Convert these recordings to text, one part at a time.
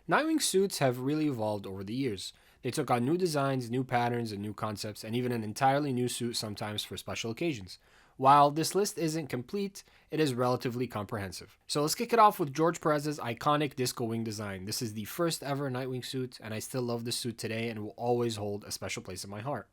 Nightwing suits have really evolved over the years. They took on new designs, new patterns, and new concepts, and even an entirely new suit sometimes for special occasions. While this list isn't complete, it is relatively comprehensive. So let's kick it off with George Perez's iconic disco wing design. This is the first ever Nightwing suit, and I still love this suit today and will always hold a special place in my heart.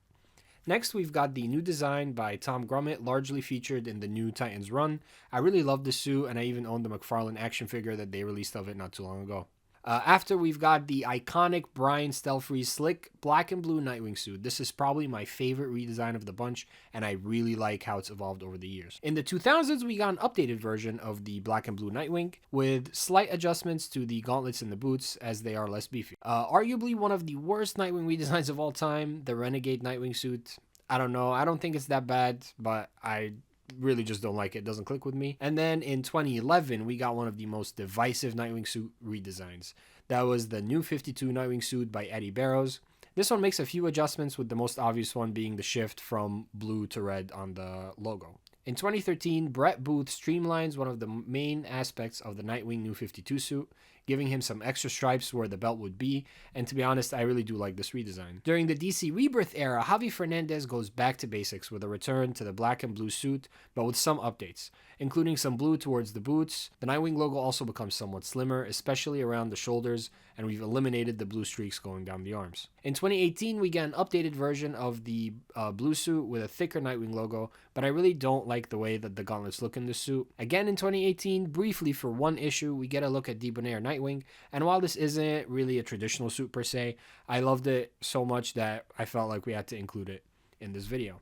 Next, we've got the new design by Tom Grummett, largely featured in the new Titans run. I really love this suit, and I even own the McFarlane action figure that they released of it not too long ago. After we've got the iconic Brian Stelfreeze slick black and blue Nightwing suit. This is probably my favorite redesign of the bunch, and I really like how it's evolved over the years. In the 2000s, we got an updated version of the black and blue Nightwing with slight adjustments to the gauntlets and the boots as they are less beefy. Arguably one of the worst Nightwing redesigns of all time, the Renegade Nightwing suit. I don't know. I don't think it's that bad, but I really just don't like it. It doesn't click with me. And then in 2011, we got one of the most divisive Nightwing suit redesigns. That was the new 52 Nightwing suit by Eddie Barrows. This one makes a few adjustments, with the most obvious one being the shift from blue to red on the logo. In 2013, Brett Booth streamlines one of the main aspects of the Nightwing New 52 suit, giving him some extra stripes where the belt would be, and to be honest, I really do like this redesign. During the DC Rebirth era, Javi Fernandez goes back to basics with a return to the black and blue suit, but with some updates, including some blue towards the boots. The Nightwing logo also becomes somewhat slimmer, especially around the shoulders, and we've eliminated the blue streaks going down the arms. In 2018, we get an updated version of the blue suit with a thicker Nightwing logo, but I really don't like the way that the gauntlets look in this suit. Again in 2018, briefly for one issue, we get a look at Debonair Nightwing, and while this isn't really a traditional suit per se, I loved it so much that I felt like we had to include it in this video.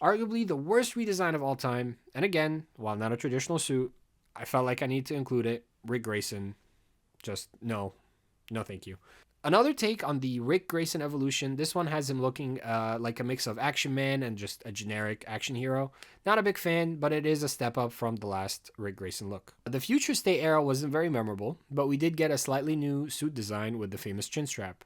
Arguably the worst redesign of all time, and again, while not a traditional suit, I felt like I need to include it, Rick Grayson. Just no thank you. Another take on the Rick Grayson evolution. This one has him looking like a mix of Action Man and just a generic action hero. Not a big fan, but it is a step up from the last Rick Grayson look. The Future State era wasn't very memorable, but we did get a slightly new suit design with the famous chin strap.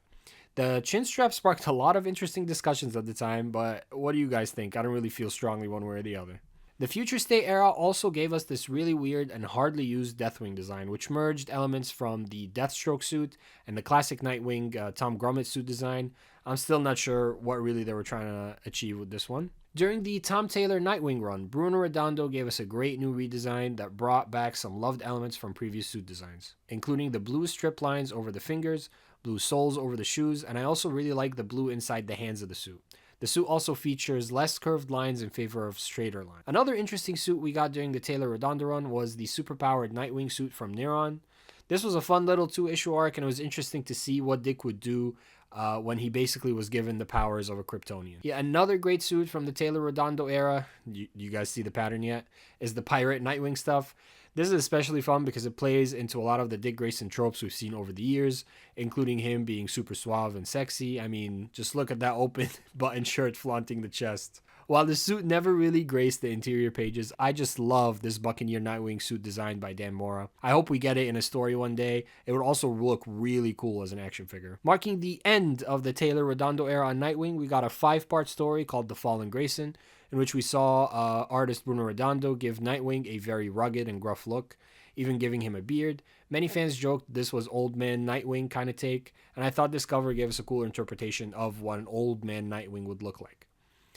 The chin strap sparked a lot of interesting discussions at the time, but what do you guys think? I don't really feel strongly one way or the other. The Future State era also gave us this really weird and hardly used Deathwing design, which merged elements from the Deathstroke suit and the classic Nightwing Tom Grummett suit design. I'm still not sure what really they were trying to achieve with this one. During the Tom Taylor Nightwing run, Bruno Redondo gave us a great new redesign that brought back some loved elements from previous suit designs, including the blue strip lines over the fingers, blue soles over the shoes, and I also really like the blue inside the hands of the suit. The suit also features less curved lines in favor of straighter lines. Another interesting suit we got during the Taylor Redondo run was the superpowered Nightwing suit from Neron. This was a fun little 2-issue arc, and it was interesting to see what Dick would do when he basically was given the powers of a Kryptonian. Yeah, another great suit from the Taylor Redondo era, you guys see the pattern yet, is the Pirate Nightwing stuff. This is especially fun because it plays into a lot of the Dick Grayson tropes we've seen over the years, including him being super suave and sexy. I mean, just look at that open button shirt flaunting the chest. While the suit never really graced the interior pages, I just love this Buccaneer Nightwing suit designed by Dan Mora. I hope we get it in a story one day. It would also look really cool as an action figure. Marking the end of the Taylor Redondo era on Nightwing, we got a 5-part story called The Fallen Grayson, in which we saw artist Bruno Redondo give Nightwing a very rugged and gruff look, even giving him a beard. Many fans joked this was old man Nightwing kind of take, and I thought this cover gave us a cooler interpretation of what an old man Nightwing would look like.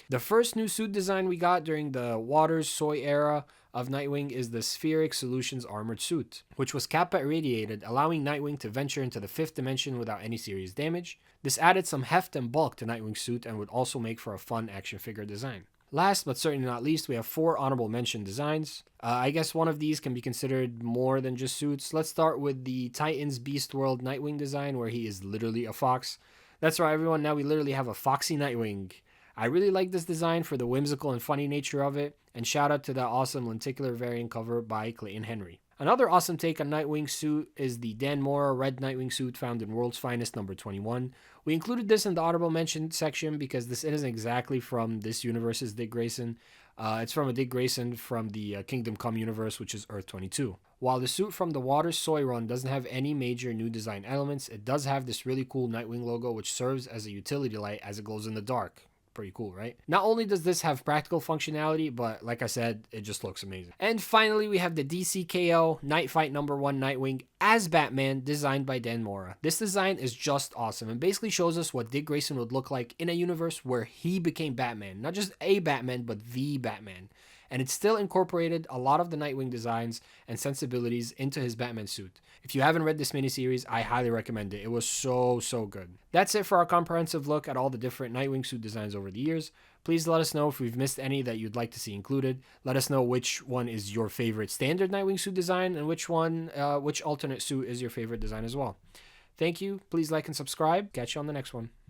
The first new suit design we got during the Waters Soy era of Nightwing is the Spheric Solutions armored suit, which was Kappa irradiated, allowing Nightwing to venture into the 5th dimension without any serious damage. This added some heft and bulk to Nightwing's suit and would also make for a fun action figure design. Last but certainly not least, we have 4 honorable mention designs. I guess one of these can be considered more than just suits. Let's start with the Titans Beast World Nightwing design, where he is literally a fox. That's right, everyone, now we literally have a foxy Nightwing. I really like this design for the whimsical and funny nature of it, and shout out to that awesome lenticular variant cover by Clayton Henry. Another awesome take on Nightwing suit is the Dan Mora Red Nightwing suit found in World's Finest number 21. We included this in the honorable mention section because this isn't exactly from this universe's Dick Grayson. It's from a Dick Grayson from the Kingdom Come universe, which is Earth 22. While the suit from the Waters Soy run doesn't have any major new design elements, it does have this really cool Nightwing logo which serves as a utility light as it glows in the dark. Pretty cool, right? Not only does this have practical functionality, but like I said, it just looks amazing. And finally, we have the DCKO Night Fight #1 Nightwing as Batman, designed by Dan Mora. This design is just awesome and basically shows us what Dick Grayson would look like in a universe where he became Batman. Not just a Batman, but the Batman. And it still incorporated a lot of the Nightwing designs and sensibilities into his Batman suit. If you haven't read this miniseries, I highly recommend it. It was so good. That's it for our comprehensive look at all the different Nightwing suit designs over the years. Please let us know if we've missed any that you'd like to see included. Let us know which one is your favorite standard Nightwing suit design and which alternate suit is your favorite design as well. Thank you. Please like and subscribe. Catch you on the next one.